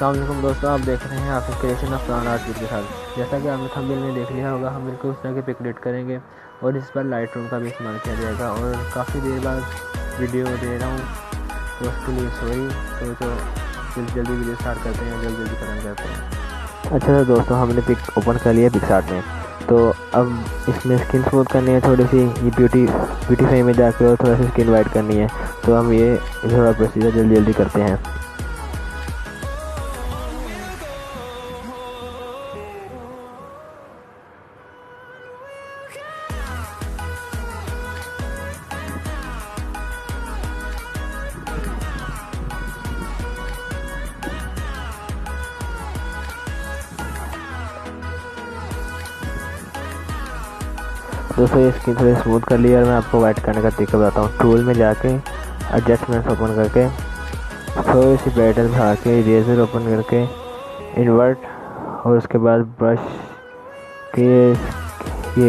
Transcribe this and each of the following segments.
अस्सलाम दोस्तों, आप देख रहे हैं आपके क्रिएशन ऑफ आर्ट के साथ। जैसा कि आपने थंबनेल में देख लिया होगा, हम बिल्कुल उस तरह के पिक एडिट करेंगे और इस पर लाइटरूम का भी इस्तेमाल किया जाएगा। और काफ़ी देर बाद वीडियो दे रहा हूँ तो उसके लिए सॉरी। तो जल्दी वीडियो स्टार्ट करते हैं, जल्दी खत्म करते हैं। अच्छा तो दोस्तों, हमने पिक ओपन कर लिया पिक्सार्ट में। तो अब इसमें स्किन स्मूथ करनी है, थोड़ी सी ये ब्यूटीफाई में जाकर और थोड़ा सी स्किन वाइट करनी है। तो हम ये थोड़ा प्रोसीजर जल्दी करते हैं। दोस्तों ये स्किन थोड़ी स्मूथ कर लिया और मैं आपको वाइट करने का तरीका बताता हूँ। टूल में जाके एडजस्टमेंट्स ओपन करके थोड़ी सी ब्राइटनेस बढ़ा के इरेजर ओपन करके इन्वर्ट और उसके बाद ब्रश के ये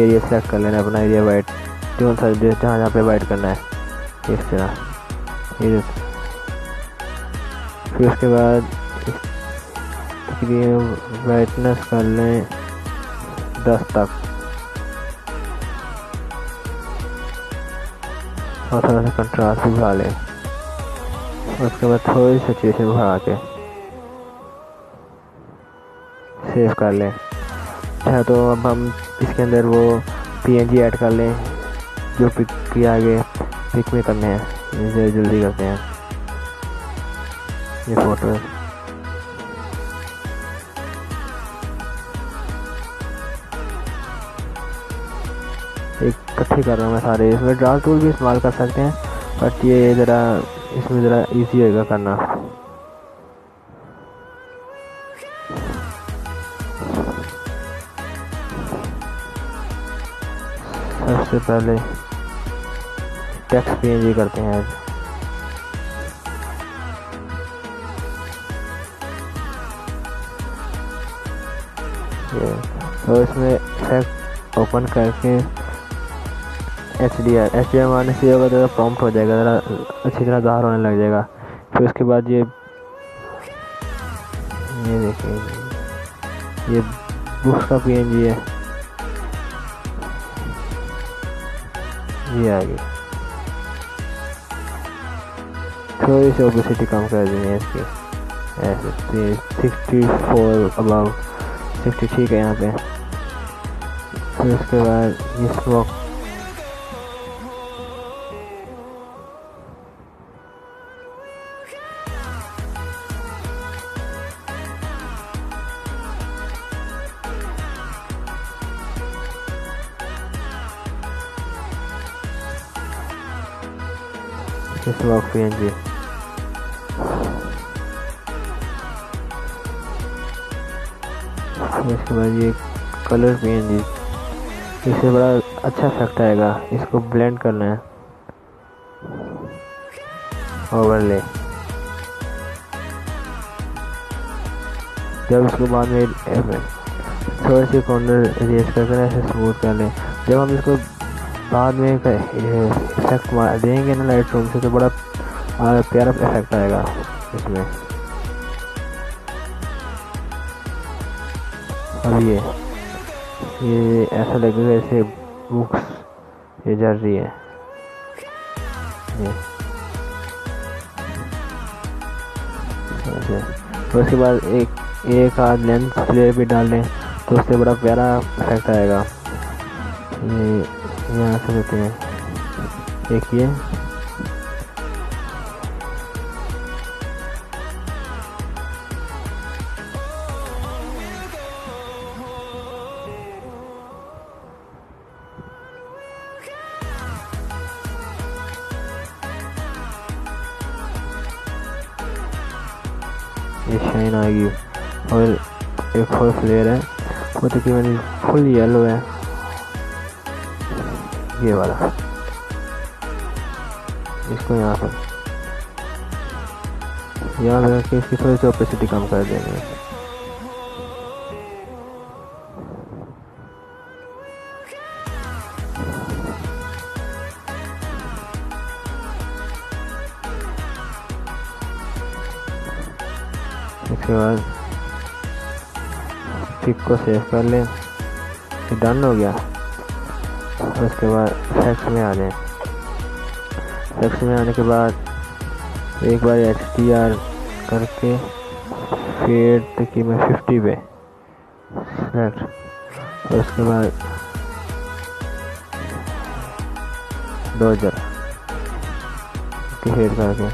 एरिया सेलेक्ट कर लेना, अपना एरिया वाइट जो सा जहाँ पे वाइट करना है इस तरह। फिर उसके बाद ब्राइटनेस कर लें 10 तक और थोड़ा सा कंट्रास्ट भी बढ़ा लें। उसके बाद थोड़ी सैचुरेशन बढ़ा के सेव कर लें। अच्छा तो अब हम इसके अंदर वो PNG ऐड कर लें जो पिक के आगे पिक में करने हैं। इसे जल्दी करते हैं। ये फोटो इकट्ठी कर रहा हूँ मैं सारे। इसमें ड्रा टूल भी इस्तेमाल कर सकते हैं, बट ये इसमें ज़रा इजी होगा करना। सबसे पहले टेक्स्ट PNG करते हैं। ये तो इसमें इफेक्ट ओपन करके HDR मारने से होगा, ज़रा प्रॉम्प्ट हो जाएगा, ज़रा अच्छी तरह ज़ाहिर होने लग जाएगा। फिर उसके बाद ये देखिए ये बुक्स का PNG है, ये आ गई। थोड़ी सी ओपेसिटी कम कर देनी है इसकी, ऐसे 64 अबाउ 60 ठीक है यहाँ पे। फिर उसके बाद ये स्मोक स्मोक PNG। इसके बाद ये कलर PNG, इससे बड़ा अच्छा इफेक्ट आएगा। इसको ब्लेंड करना है, ओवरले। जब उसको बाद में थोड़ी सी कॉर्नर इरेज करके ऐसे स्मूथ कर लें। जब हम इसको बाद में इफेक्ट देंगे ना लाइटरूम से, तो बड़ा प्यारा इफेक्ट आएगा इसमें। अब ये ऐसा लगेगा जैसे बुक्स ये जल रही है। ये तो उसके बाद एक आध लेंस फ्लेयर भी डाल लें तो उससे बड़ा प्यारा इफेक्ट आएगा। ये यहाँ से लेते हैं एक ये शाइन आ गई। और एक और फ्लेयर है, वो तकरीबन फुल येलो है, ये वाला। इसको यहाँ पर रख के इसकी थोड़ी सी ओपेसिटी कम कर देंगे। इसके बाद पिक को सेव कर लें, डन हो गया। उसके बाद इफेक्ट्स में आ जाएं। इफेक्ट्स में आने के बाद एक बार HDR करके फेड की मैं 50 पे सेलेक्ट, और उसके बाद डॉजर फेड करके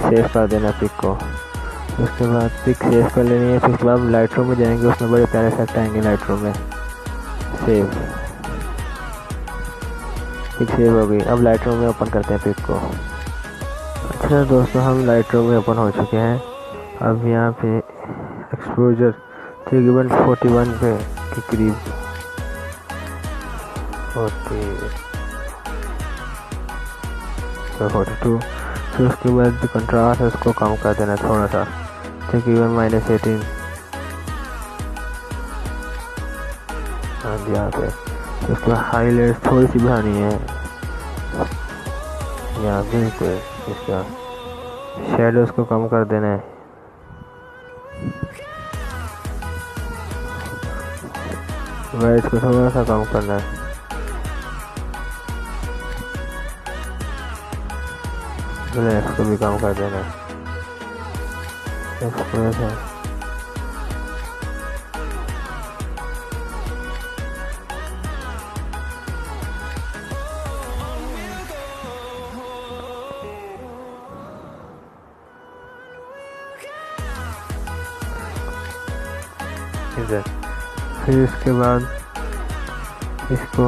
सेव कर देना पिक को। उसके बाद पिक सेव कर लेनी है। फिर उसके बाद लाइटरूम में जाएंगे, उसमें बड़े प्यारे इफेक्ट आएंगे लाइटरूम में। सेव, पिक सेव हो गई। अब लाइटरूम में ओपन करते हैं पिक को। अच्छा दोस्तों, हम लाइटरूम में ओपन हो चुके हैं। अब यहाँ पे एक्सपोजर तकरीबन 41 पे के करीब 42। फिर उसके बाद जो कंट्रास्ट है उसको कम कर देना थोड़ा सा, तकरीबन -18। हाँ जी, यहाँ पे उसके बाद हाईलाइट थोड़ी सी बढ़ानी है यहाँ बिल्कुल। इसका शेडोज को कम कर देना है। वाइट को थोड़ा सा कम करना है। ब्लैक को भी कम कर देना है। फिर इसके बाद इसको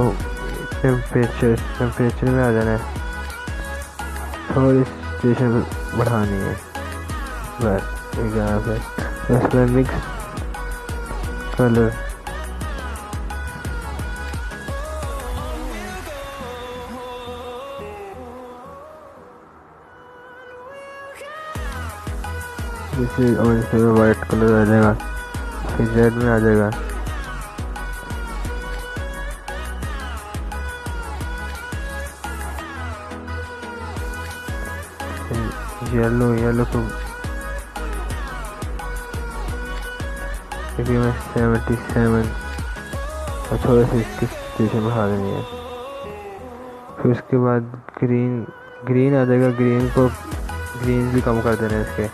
टेम्परेचर में आ जाना है, थोड़ी स्टेशन बढ़ानी है बस। यहाँ पे इसमें मिक्स कलर जैसे ऑरेंज कलर वाइट कलर आ जाएगा, फिर रेड में आ जाएगा। येलो को मैं 77 और थोड़ा सा इसकी स्टेशन बढ़ा देनी है। फिर उसके बाद ग्रीन आ जाएगा। ग्रीन भी कम कर देना है इसके।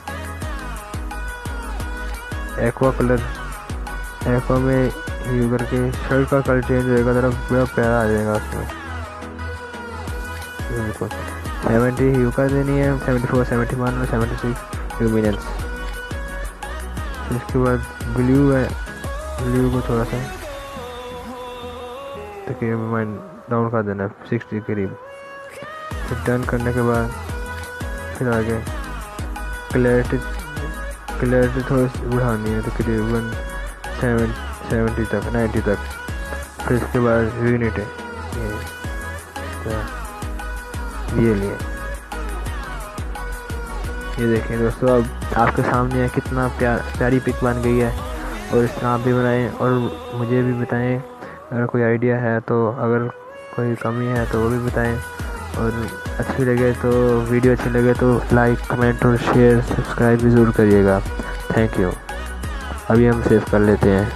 एक्वा में ह्यू करके शर्ट का कलर चेंज होएगा, जरा बड़ा प्यारा आ जाएगा उसमें। बिल्कुल 70 ह्यू कर देनी है, 74, 71 और 76 ल्यूमिनेंस। इसके बाद ब्लू को थोड़ा सा तकरीबन डाउन कर देना है 60 के करीब। फिर डन करने के बाद फिर आगे क्लैरिटी थोड़ी सी बढ़ानी है, तकरीबन 70 तक 90 तक। फिर इसके बाद यूनिट है ये देखें दोस्तों, अब आपके सामने है कितना प्यारी पिक बन गई है। और इस तरह आप भी बनाएं और मुझे भी बताएं अगर कोई आइडिया है तो, अगर कोई कमी है तो वो भी बताएं। और अच्छी लगे तो वीडियो अच्छी लगे तो लाइक, कमेंट और शेयर, सब्सक्राइब भी ज़रूर करिएगा। Thank you. अभी हम सेव कर लेते हैं।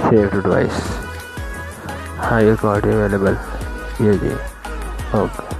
Save to device, high quality available, ये जी, ओके।